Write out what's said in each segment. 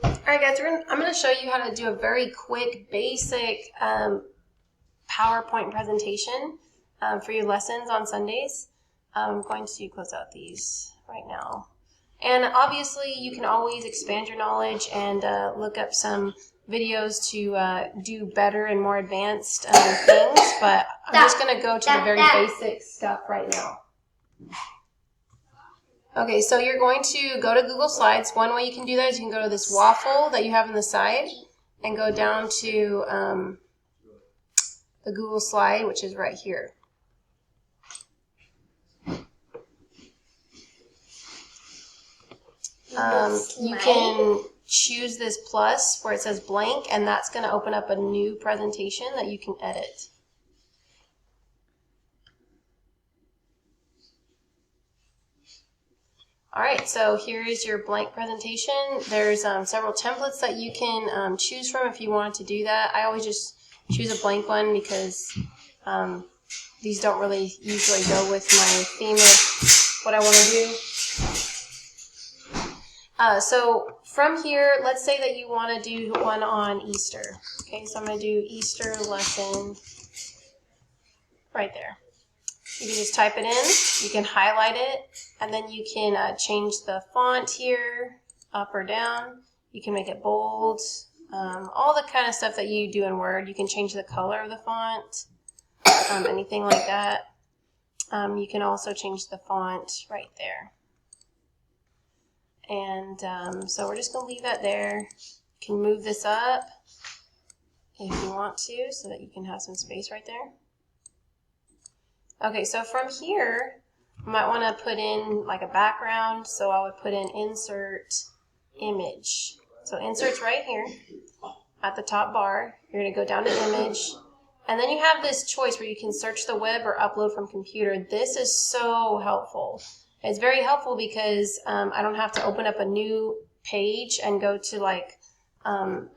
Alright guys, I'm going to show you how to do a very quick, basic PowerPoint presentation for your lessons on Sundays. I'm going to close out these right now. And obviously you can always expand your knowledge and look up some videos to do better and more advanced things, but I'm just going to go to the very basic stuff right now. Okay, so you're going to go to Google Slides. One way you can do that is you can go to this waffle that you have on the side and go down to the Google slide, which is right here. You can choose this plus where it says blank, and that's going to open up a new presentation that you can edit. Alright, so here is your blank presentation. There's several templates that you can choose from if you wanted to do that. I always just choose a blank one because these don't really usually go with my theme of what I want to do. So from here, let's say that you want to do one on Easter. Okay, so I'm going to do Easter lesson right there. You can just type it in, you can highlight it, and then you can change the font here, up or down. You can make it bold, all the kind of stuff that you do in Word. You can change the color of the font, anything like that. You can also change the font right there. And so we're just going to leave that there. You can move this up if you want to so that you can have some space right there. Okay, so from here, you might want to put in like a background, so I would put in insert image. So insert's right here at the top bar. You're going to go down to image, and then you have this choice where you can search the web or upload from computer. This is so helpful. It's very helpful because I don't have to open up a new page and go to like, to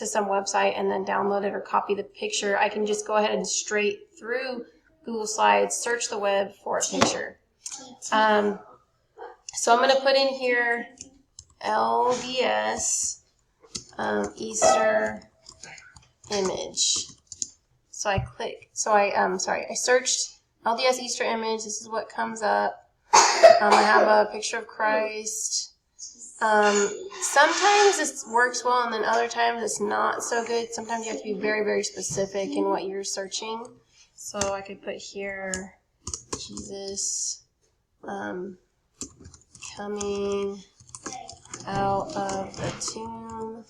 some website and then download it or copy the picture. I can just go ahead and straight through Google Slides, search the web for a picture. So I'm going to put in here LDS Easter image. So I click, I searched LDS Easter image. This is what comes up. I have a picture of Christ. Sometimes this works well and then other times it's not so good. Sometimes you have to be very, very specific in what you're searching. So I could put here Jesus coming out of the tomb.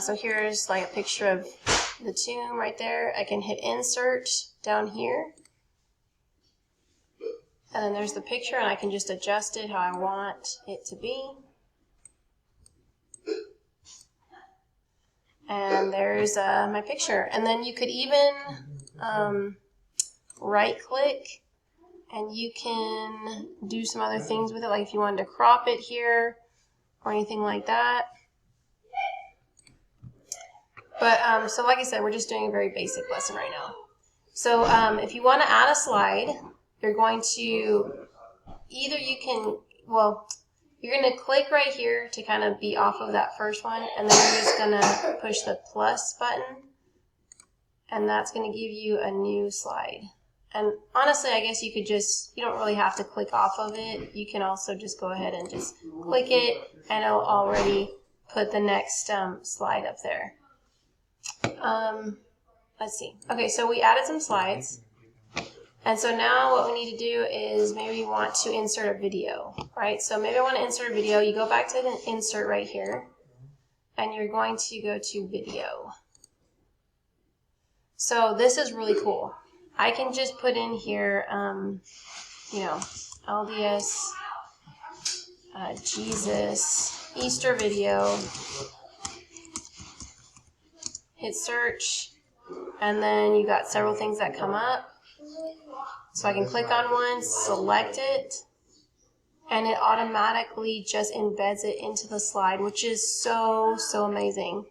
So here's like a picture of the tomb right there. I can hit insert down here. And then there's the picture, and I can just adjust it how I want it to be. And there's my picture. And then you could even right-click, and you can do some other things with it, like if you wanted to crop it here or anything like that. But so like I said, we're just doing a very basic lesson right now. So if you want to add a slide, you're going to either you're going to click right here to kind of be off of that first one, and then you're just going to push the plus button, and that's going to give you a new slide. And honestly, I guess you don't really have to click off of it. You can also just go ahead and just click it, and it'll already put the next slide up there. Let's see. Okay, so we added some slides. And so now what we need to do is maybe we want to insert a video, right? So maybe I want to insert a video. You go back to the insert right here, and you're going to go to video. So this is really cool. I can just put in here, LDS Jesus Easter video, hit search, and then you got several things that come up. So I can click on one, select it, and it automatically just embeds it into the slide, which is so, so amazing.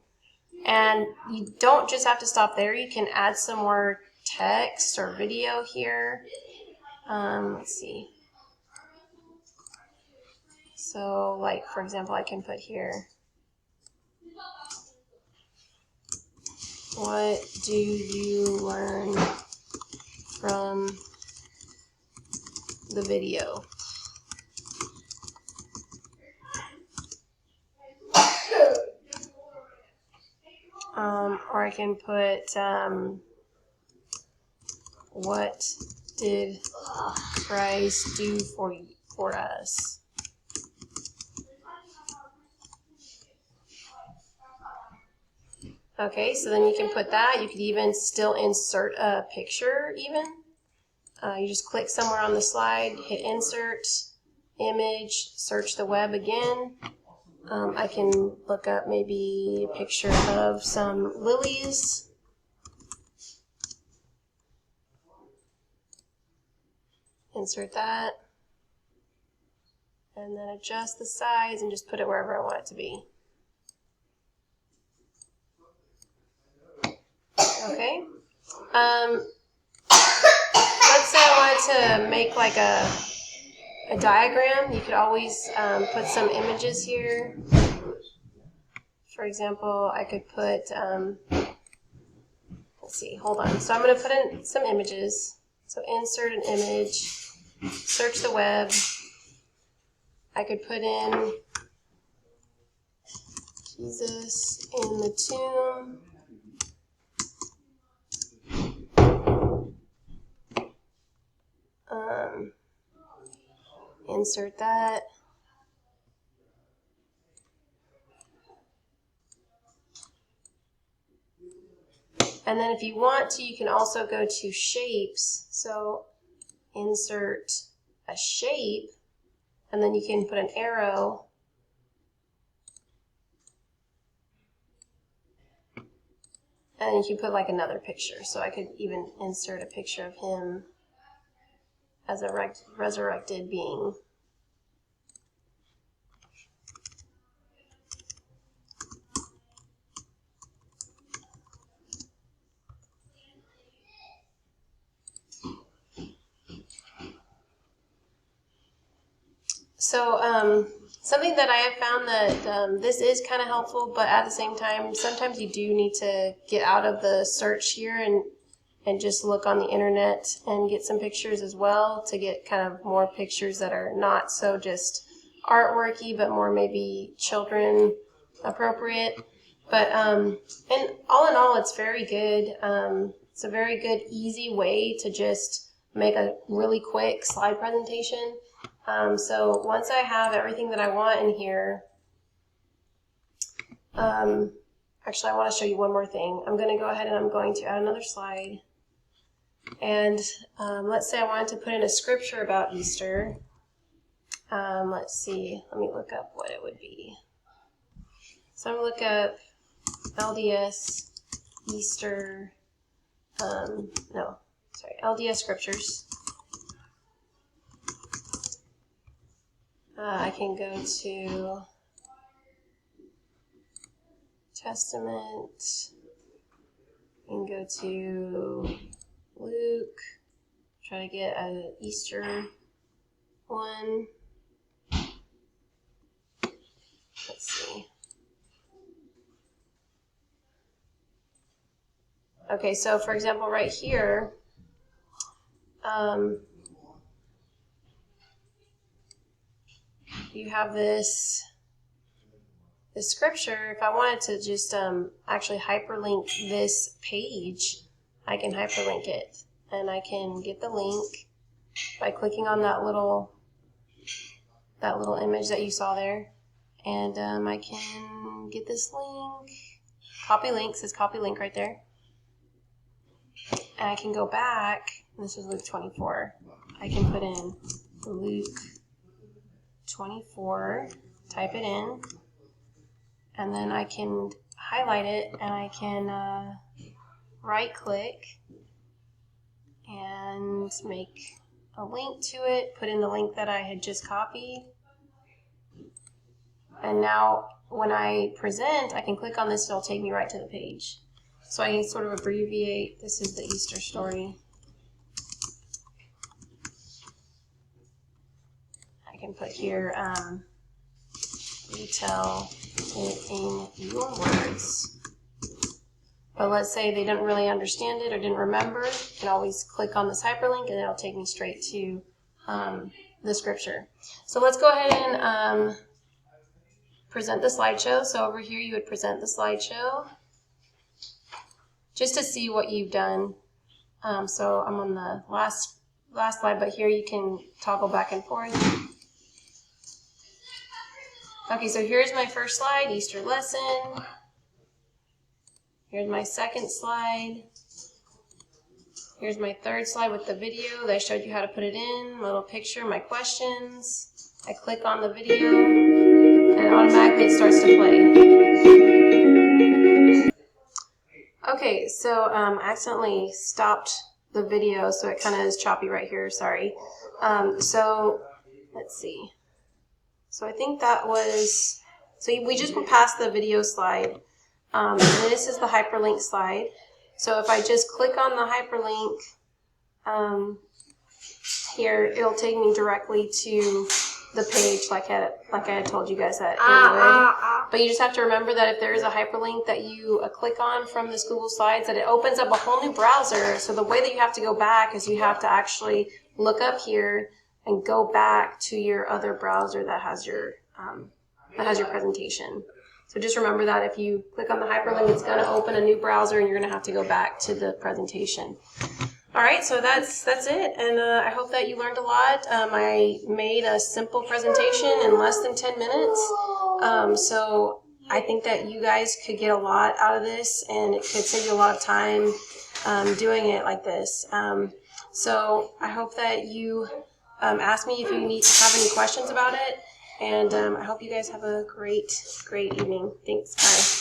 And you don't just have to stop there. You can add some more text or video here. Let's see. So like, for example, I can put here, what do you learn from the video? Or I can put, what did Christ do for us? Okay, so then you can put that. You could even still insert a picture even. You just click somewhere on the slide, hit insert, image, search the web again. I can look up maybe a picture of some lilies. Insert that. And then adjust the size and just put it wherever I want it to be. Okay. Let's say I wanted to make like a diagram. You could always put some images here. For example, I could put, let's see, hold on. So I'm going to put in some images. So insert an image, search the web. I could put in Jesus in the tomb. Insert that. And then if you want to, you can also go to shapes. So insert a shape, and then you can put an arrow. And you can put like another picture. So I could even insert a picture of him as a resurrected being. So something that I have found that this is kind of helpful, but at the same time, sometimes you do need to get out of the search here and just look on the internet and get some pictures as well to get kind of more pictures that are not so just artworky, but more maybe children appropriate. But and all in all, it's very good. It's a very good, easy way to just make a really quick slide presentation. So once I have everything that I want in here, actually I want to show you one more thing. I'm going to go ahead and I'm going to add another slide. And let's say I wanted to put in a scripture about Easter. Let's see, let me look up what it would be. So I'm going to look up LDS Easter, LDS scriptures. I can go to Testament, I can go to Luke, try to get an Easter one. Let's see. Okay, so for example, right here, you have this scripture. If I wanted to just actually hyperlink this page, I can hyperlink it, and I can get the link by clicking on that little image that you saw there, and I can get this link. Copy link, says copy link right there, and I can go back. This is Luke 24. I can put in Luke 24, type it in, and then I can highlight it, and I can right click and make a link to it, put in the link that I had just copied, and now when I present, I can click on this, it'll take me right to the page. So I can sort of abbreviate, this is the Easter story. I can put here retell it in your words. But let's say they didn't really understand it or didn't remember, you can always click on this hyperlink and it'll take me straight to the scripture. So let's go ahead and present the slideshow. So over here you would present the slideshow just to see what you've done. So I'm on the last slide, but here you can toggle back and forth. Okay, so here's my first slide, Easter lesson. Here's my second slide. Here's my third slide with the video that I showed you how to put it in, little picture, my questions. I click on the video and automatically it starts to play. Okay, so I accidentally stopped the video, so it kind of is choppy right here, sorry. So let's see. So I think that was, so we just went past the video slide. And this is the hyperlink slide. So if I just click on the hyperlink here, it'll take me directly to the page like I had told you guys that it would. But you just have to remember that if there is a hyperlink that you click on from this Google Slides, that it opens up a whole new browser. So the way that you have to go back is you have to actually look up here and go back to your other browser that has your presentation. So just remember that if you click on the hyperlink, it's going to open a new browser and you're going to have to go back to the presentation. All right, so that's it, and I hope that you learned a lot. I made a simple presentation in less than 10 minutes, so I think that you guys could get a lot out of this, and it could save you a lot of time doing it like this. So I hope that you ask me if you have any questions about it, and I hope you guys have a great evening. Thanks, bye.